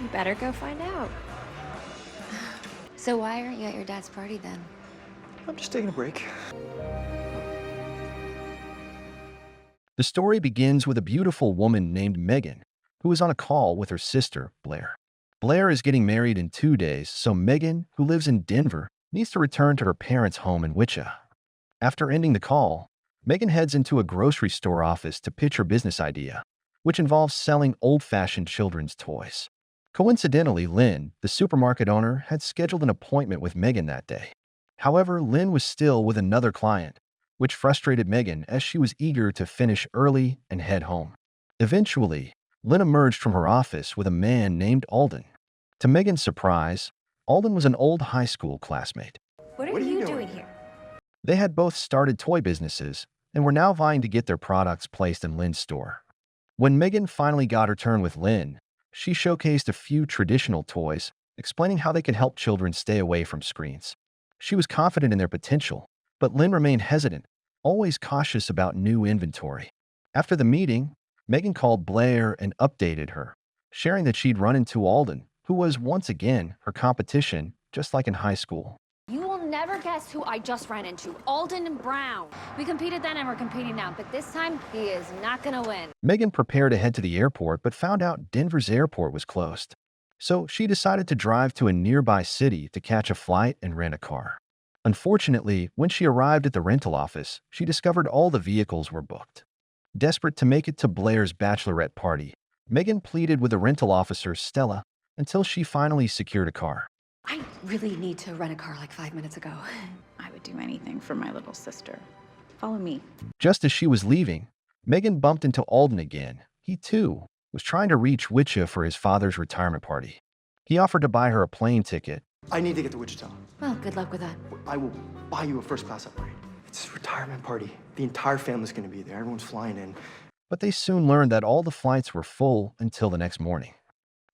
You better go find out. So why aren't you at your dad's party then? I'm just taking a break. The story begins with a beautiful woman named Megan, who is on a call with her sister, Blair. Blair is getting married in 2 days, so Megan, who lives in Denver, needs to return to her parents' home in Wichita. After ending the call, Megan heads into a grocery store office to pitch her business idea, which involves selling old-fashioned children's toys. Coincidentally, Lynn, the supermarket owner, had scheduled an appointment with Megan that day. However, Lynn was still with another client, which frustrated Megan as she was eager to finish early and head home. Eventually, Lynn emerged from her office with a man named Alden. To Megan's surprise, Alden was an old high school classmate. What are you doing here? They had both started toy businesses and were now vying to get their products placed in Lynn's store. When Megan finally got her turn with Lynn, she showcased a few traditional toys, explaining how they could help children stay away from screens. She was confident in their potential, but Lynn remained hesitant, always cautious about new inventory. After the meeting, Megan called Blair and updated her, sharing that she'd run into Alden, who was once again her competition, just like in high school. You will never guess who I just ran into. Alden Brown. We competed then and we're competing now, but this time he is not gonna win. Megan prepared to head to the airport but found out Denver's airport was closed. So she decided to drive to a nearby city to catch a flight and rent a car. Unfortunately, when she arrived at the rental office, she discovered all the vehicles were booked. Desperate to make it to Blair's bachelorette party, Megan pleaded with the rental officer, Stella, until she finally secured a car. I really need to rent a car like 5 minutes ago. I would do anything for my little sister. Follow me. Just as she was leaving, Megan bumped into Alden again. He, too, was trying to reach Wichita for his father's retirement party. He offered to buy her a plane ticket. I need to get to Wichita. Well, good luck with that. I will buy you a first-class upgrade. It's his retirement party. The entire family's gonna be there. Everyone's flying in. But they soon learned that all the flights were full until the next morning.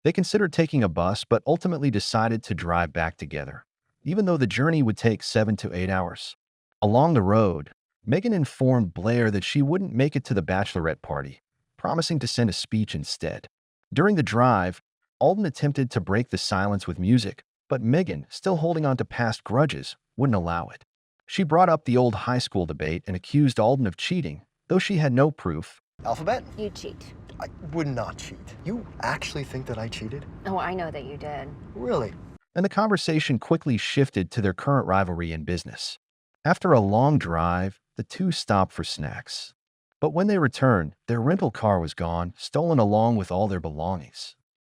They considered taking a bus, but ultimately decided to drive back together, even though the journey would take 7 to 8 hours. Along the road, Megan informed Blair that she wouldn't make it to the bachelorette party, promising to send a speech instead. During the drive, Alden attempted to break the silence with music, but Megan, still holding on to past grudges, wouldn't allow it. She brought up the old high school debate and accused Alden of cheating, though she had no proof. Alphabet? You cheat. I would not cheat. You actually think that I cheated? Oh, I know that you did. Really? And the conversation quickly shifted to their current rivalry in business. After a long drive, the two stopped for snacks. But when they returned, their rental car was gone, stolen along with all their belongings.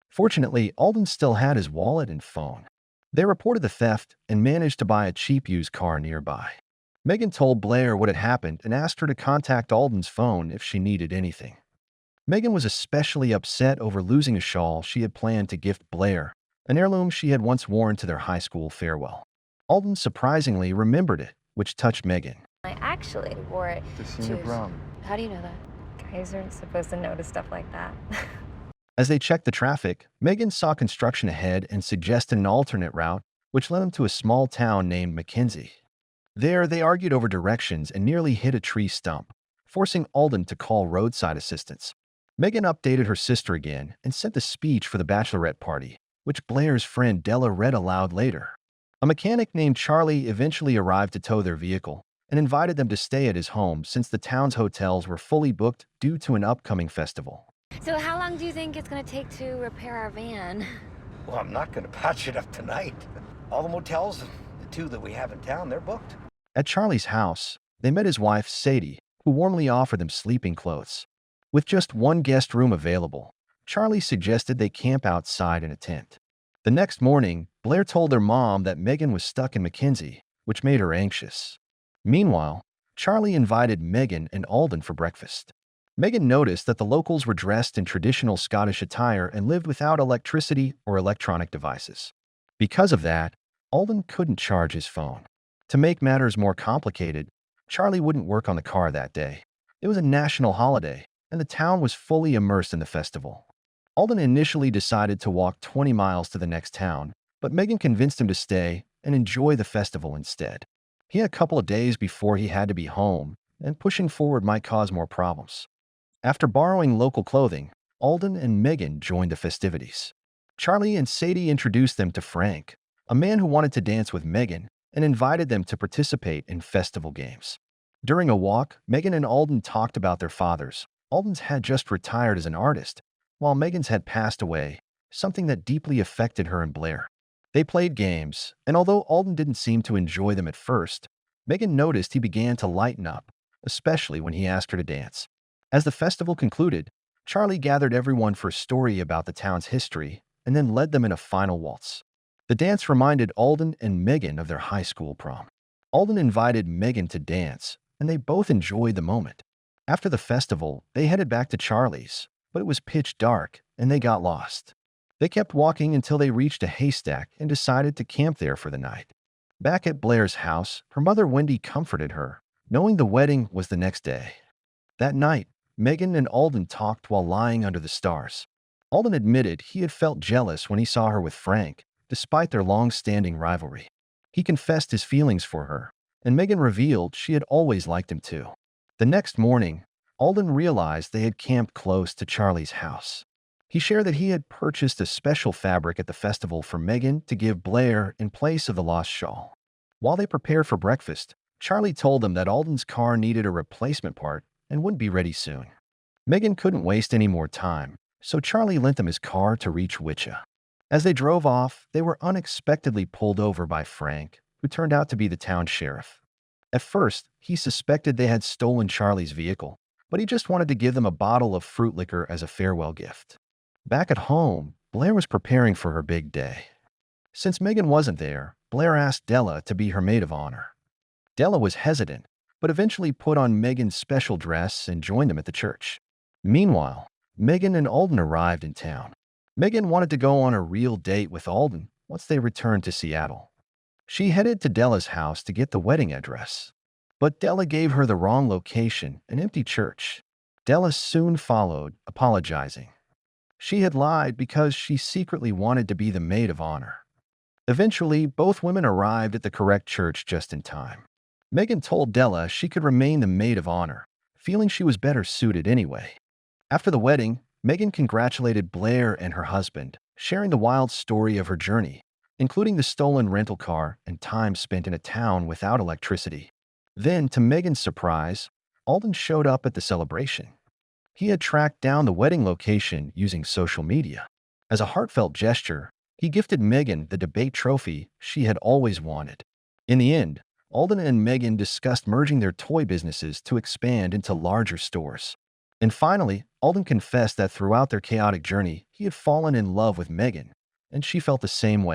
Fortunately, Alden still had his wallet and phone. They reported the theft and managed to buy a cheap used car nearby. Megan told Blair what had happened and asked her to contact Alden's phone if she needed anything. Megan was especially upset over losing a shawl she had planned to gift Blair, an heirloom she had once worn to their high school farewell. Alden surprisingly remembered it, which touched Megan. I actually wore it To Senior Brown. How do you know that? Guys aren't supposed to notice stuff like that. As they checked the traffic, Megan saw construction ahead and suggested an alternate route, which led them to a small town named Mackenzie. There, they argued over directions and nearly hit a tree stump, forcing Alden to call roadside assistance. Megan updated her sister again and sent the speech for the bachelorette party, which Blair's friend Della read aloud later. A mechanic named Charlie eventually arrived to tow their vehicle and invited them to stay at his home since the town's hotels were fully booked due to an upcoming festival. So how long do you think it's gonna take to repair our van? Well, I'm not gonna patch it up tonight. All the motels, the two that we have in town, they're booked. At Charlie's house, they met his wife, Sadie, who warmly offered them sleeping clothes. With just one guest room available, Charlie suggested they camp outside in a tent. The next morning, Blair told their mom that Megan was stuck in Mackenzie, which made her anxious. Meanwhile, Charlie invited Megan and Alden for breakfast. Megan noticed that the locals were dressed in traditional Scottish attire and lived without electricity or electronic devices. Because of that, Alden couldn't charge his phone. To make matters more complicated, Charlie wouldn't work on the car that day. It was a national holiday, and the town was fully immersed in the festival. Alden initially decided to walk 20 miles to the next town, but Megan convinced him to stay and enjoy the festival instead. He had a couple of days before he had to be home, and pushing forward might cause more problems. After borrowing local clothing, Alden and Megan joined the festivities. Charlie and Sadie introduced them to Frank, a man who wanted to dance with Megan, and invited them to participate in festival games. During a walk, Megan and Alden talked about their fathers. Alden's had just retired as an artist, while Megan's had passed away, something that deeply affected her and Blair. They played games, and although Alden didn't seem to enjoy them at first, Megan noticed he began to lighten up, especially when he asked her to dance. As the festival concluded, Charlie gathered everyone for a story about the town's history and then led them in a final waltz. The dance reminded Alden and Megan of their high school prom. Alden invited Megan to dance, and they both enjoyed the moment. After the festival, they headed back to Charlie's, but it was pitch dark and they got lost. They kept walking until they reached a haystack and decided to camp there for the night. Back at Blair's house, her mother Wendy comforted her, knowing the wedding was the next day. That night, Megan and Alden talked while lying under the stars. Alden admitted he had felt jealous when he saw her with Frank, despite their long-standing rivalry. He confessed his feelings for her, and Megan revealed she had always liked him too. The next morning, Alden realized they had camped close to Charlie's house. He shared that he had purchased a special fabric at the festival for Megan to give Blair in place of the lost shawl. While they prepared for breakfast, Charlie told them that Alden's car needed a replacement part and wouldn't be ready soon. Megan couldn't waste any more time, so Charlie lent them his car to reach Wichita. As they drove off, they were unexpectedly pulled over by Frank, who turned out to be the town sheriff. At first, he suspected they had stolen Charlie's vehicle, but he just wanted to give them a bottle of fruit liquor as a farewell gift. Back at home, Blair was preparing for her big day. Since Megan wasn't there, Blair asked Della to be her maid of honor. Della was hesitant, but eventually put on Megan's special dress and joined them at the church. Meanwhile, Megan and Alden arrived in town. Megan wanted to go on a real date with Alden once they returned to Seattle. She headed to Della's house to get the wedding address, but Della gave her the wrong location, an empty church. Della soon followed, apologizing. She had lied because she secretly wanted to be the maid of honor. Eventually, both women arrived at the correct church just in time. Megan told Della she could remain the maid of honor, feeling she was better suited anyway. After the wedding, Megan congratulated Blair and her husband, sharing the wild story of her journey, including the stolen rental car and time spent in a town without electricity. Then, to Megan's surprise, Alden showed up at the celebration. He had tracked down the wedding location using social media. As a heartfelt gesture, he gifted Megan the debate trophy she had always wanted. In the end, Alden and Megan discussed merging their toy businesses to expand into larger stores. And finally, Alden confessed that throughout their chaotic journey, he had fallen in love with Megan, and she felt the same way.